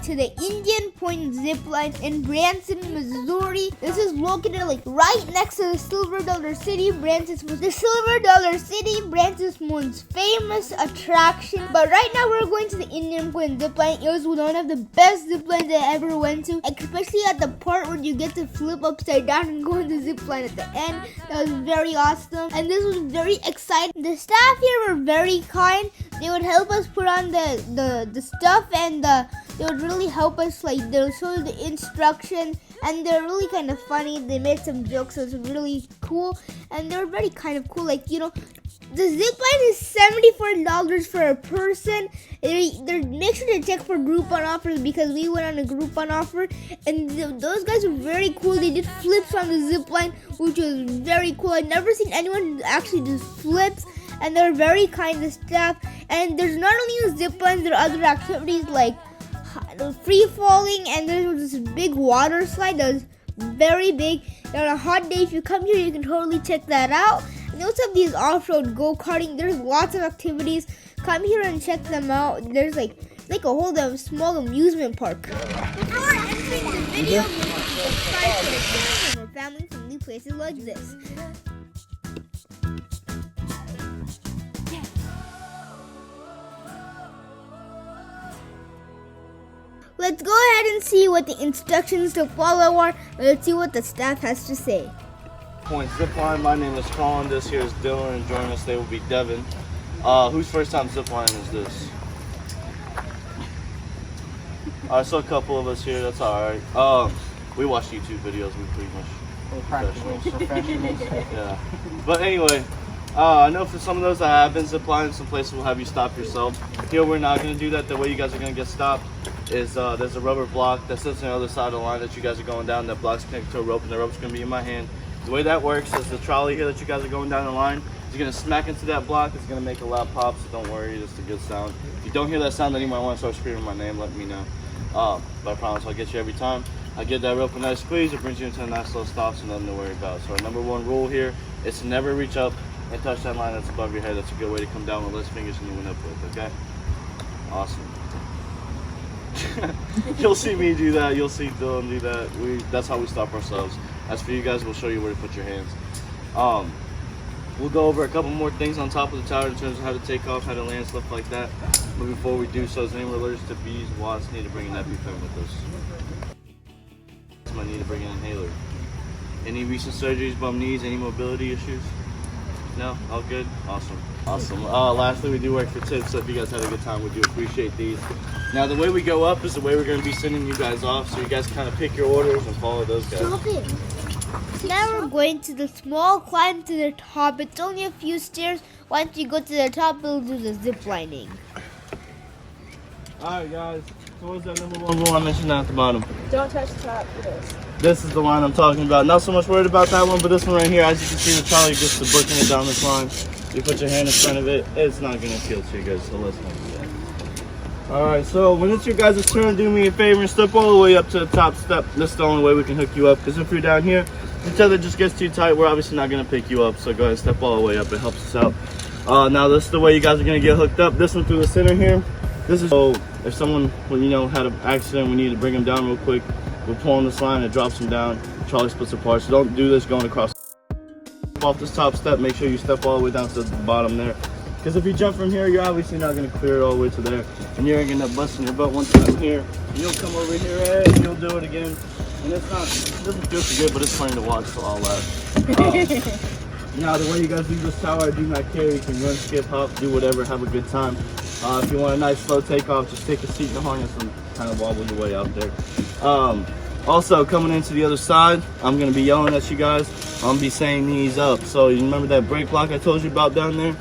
To the Indian Point Zipline in Branson, Missouri. This is located like right next to the Silver Dollar City. Branson's most famous attraction. But right now we're going to the Indian Point Zipline. It was one of the best ziplines I ever went to, especially at the part where you get to flip upside down and go on the zipline at the end. That was very awesome, and this was very exciting. The staff here were very kind. They would help us put on the stuff, and they would really help us, like they'll show you the instruction, and they're really kind of funny. They made some jokes, so it's really cool, and they were very kind of cool. Like, you know, the zipline is $74 for a person. They make sure to check for Groupon offers, because we went on a Groupon offer, and those guys were very cool. They did flips on the zipline, which was very cool. I've never seen anyone actually do flips, and they're very kind to staff. And there's not only the zipline, there are other activities like free falling, and there's this big water slide that was very big. And on a hot day, if you come here, you can totally check that out. And they also have these off-road go-karting. There's lots of activities. Come here and check them out. There's like a whole small amusement park. Before entering the video, subscribe to the channel for family from new places like this. Let's go ahead and see what the instructions to follow are. Let's see what the staff has to say. Point Zipline, my name is Colin, this here is Dylan, and joining us today will be Devin. Whose first time ziplining is this? Alright, so a couple of us here, that's alright. We watch YouTube videos, we pretty much professionals. Yeah. But anyway, I know for some of those that have been ziplining, some places will have you stop yourself. Here we're not going to do that. The way you guys are going to get stopped is there's a rubber block that sits on the other side of the line that you guys are going down. That block's connected to a rope, and the rope's going to be in my hand. The way that works is the trolley here that you guys are going down the line is going to smack into that block. It's going to make a loud pop, so don't worry, it's a good sound. If you don't hear that sound, then you might want to start screaming my name, let me know. But I promise I'll get you every time. I give that rope a nice squeeze, it brings you into a nice slow stop, so nothing to worry about. So our number one rule here is to never reach up and touch that line that's above your head. That's a good way to come down with less fingers than you went up with, okay? Awesome. You'll see me do that, you'll see Dylan do that. That's how we stop ourselves. As for you guys, we'll show you where to put your hands. We'll go over a couple more things on top of the tower in terms of how to take off, how to land, stuff like that. But before we do so, is anyone allergic to bees, wasps, need to bring an EpiPen with us? Might need to bring an inhaler. Any recent surgeries, bum knees, any mobility issues? No? All good? Awesome. Awesome. Lastly, we do work for tips, so if you guys had a good time, we do appreciate these. Now, the way we go up is the way we're going to be sending you guys off, so you guys kind of pick your orders and follow those guys. Stop it. Now we're going to the small climb to the top. It's only a few stairs. Once you go to the top, we'll do the zip lining. Alright guys, so what's that number one rule I mentioned down at the bottom? Don't touch the top of this. This is the line I'm talking about. Not so much worried about that one, but this one right here, as you can see, the trolley gets to booking it down this line. You put your hand in front of it, it's not going to feel to you guys, so let's not do that. Alright, so when it's your guys' turn, do me a favor and step all the way up to the top step. This is the only way we can hook you up, because if you're down here, the tether just gets too tight, we're obviously not going to pick you up, so go ahead and step all the way up, it helps us out. Now this is the way you guys are going to get hooked up. This one through the center here. This is so if someone, had an accident, we need to bring them down real quick. We're pulling this line, it drops them down. Trolley splits apart, so don't do this going across. Off this top step, make sure you step all the way down to the bottom there. Because if you jump from here, you're obviously not going to clear it all the way to there. And you're going to end up busting your butt once you're here. You'll come over here, and you'll do it again. And it doesn't feel too good, but it's funny to watch for all that. Now, the way you guys do this tower, I do not care. You can run, skip, hop, do whatever, have a good time. If you want a nice slow takeoff, just take a seat in the harness and kind of wobble your way out there. Also, coming into the other side, I'm going to be yelling at you guys. I'm going to be saying knees up. So you remember that brake block I told you about down there?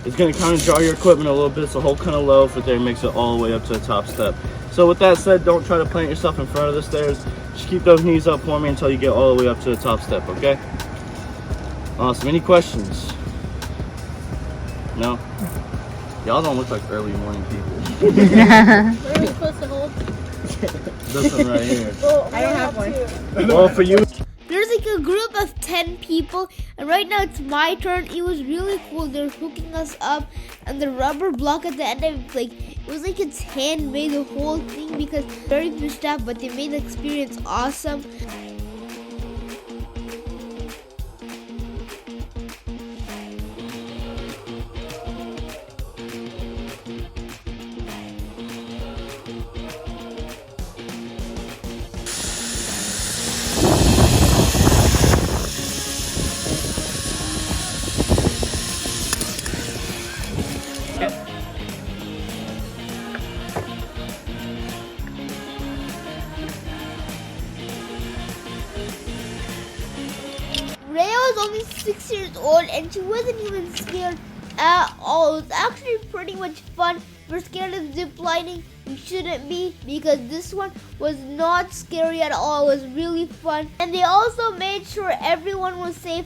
It's going to kind of draw your equipment a little bit, so hold kind of low for there, makes it all the way up to the top step. So with that said, don't try to plant yourself in front of the stairs. Just keep those knees up for me until you get all the way up to the top step, okay? Awesome. Any questions? No? Y'all don't look like early morning people. Where are we supposed to hold? This one right here. Well, I don't have one. Well, for you. There's like a group of 10 people, and right now it's my turn. It was really cool. They're hooking us up, and the rubber block at the end of it, like, it was like it's handmade, the whole thing, because very few staff, but they made the experience awesome. Rhea was only 6 years old and she wasn't even scared at all. It was actually pretty much fun. If you're scared of ziplining, you shouldn't be, because this one was not scary at all. It was really fun. And they also made sure everyone was safe.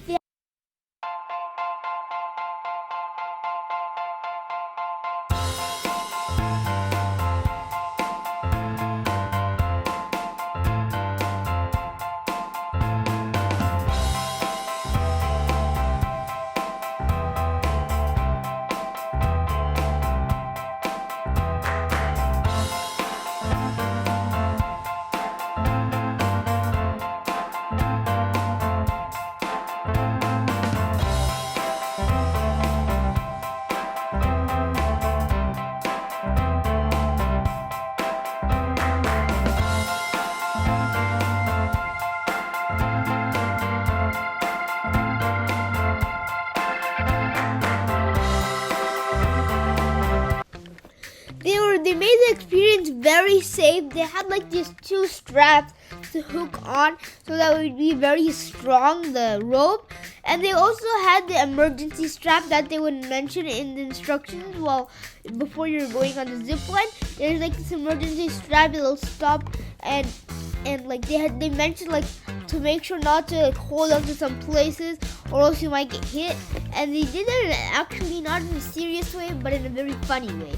They made the experience very safe. They had like these 2 straps to hook on so that it would be very strong, the rope. And they also had the emergency strap that they would mention in the instructions before you're going on the zip line. There's like this emergency strap that'll stop, and like they mentioned like to make sure not to like hold on to some places or else you might get hit. And they did it actually not in a serious way, but in a very funny way.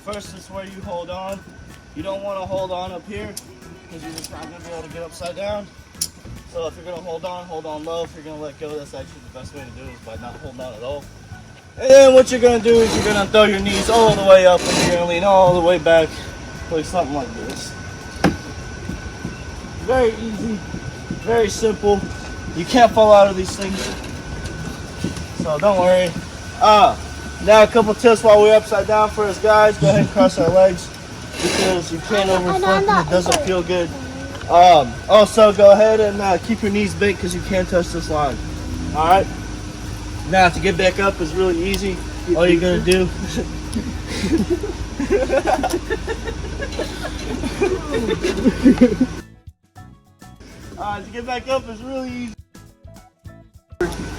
First is where you hold on. You don't want to hold on up here because you're just not going to be able to get upside down. So if you're going to hold on low. If you're going to let go, that's actually the best way to do it, is by not holding on at all. And then what you're going to do is you're going to throw your knees all the way up and you're going to lean all the way back, like something like this. Very easy, very simple. You can't fall out of these things, so don't worry. Now a couple tips while we're upside down for us guys. Go ahead and cross our legs because you can't overflip and it doesn't feel good. Also go ahead and keep your knees bent because you can't touch this line. Alright? Now to get back up is really easy. All you're going to do To get back up is really easy.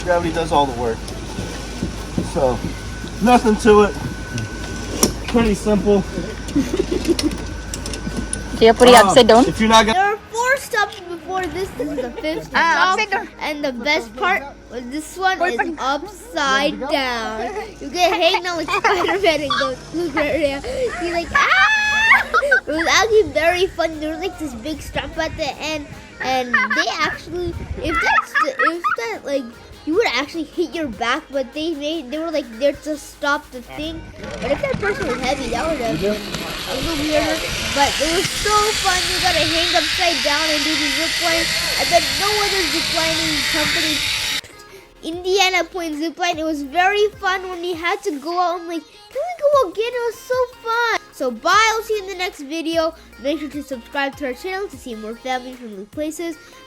Gravity does all the work. So, nothing to it. Pretty simple. Do you put it upside down? If you're not gonna. There are 4 stops before this. This is the 5th stop. upside down. And the best part was this one is upside down. You get hanging on like Spider-Man and go through the area. You're like, ah! It was actually very fun. There was like this big strap at the end. And they actually, if that like, you would actually hit your back, but they were like there to stop the thing. But if that person was heavy, that would have been a little weirder. But it was so fun. You gotta hang upside down and do the zip line. I bet no other zip lining company, Indiana Point Zipline. It was very fun when we had to go out. I'm like, can we go again? It was so fun. So bye. I'll see you in the next video. Make sure to subscribe to our channel to see more family friendly places.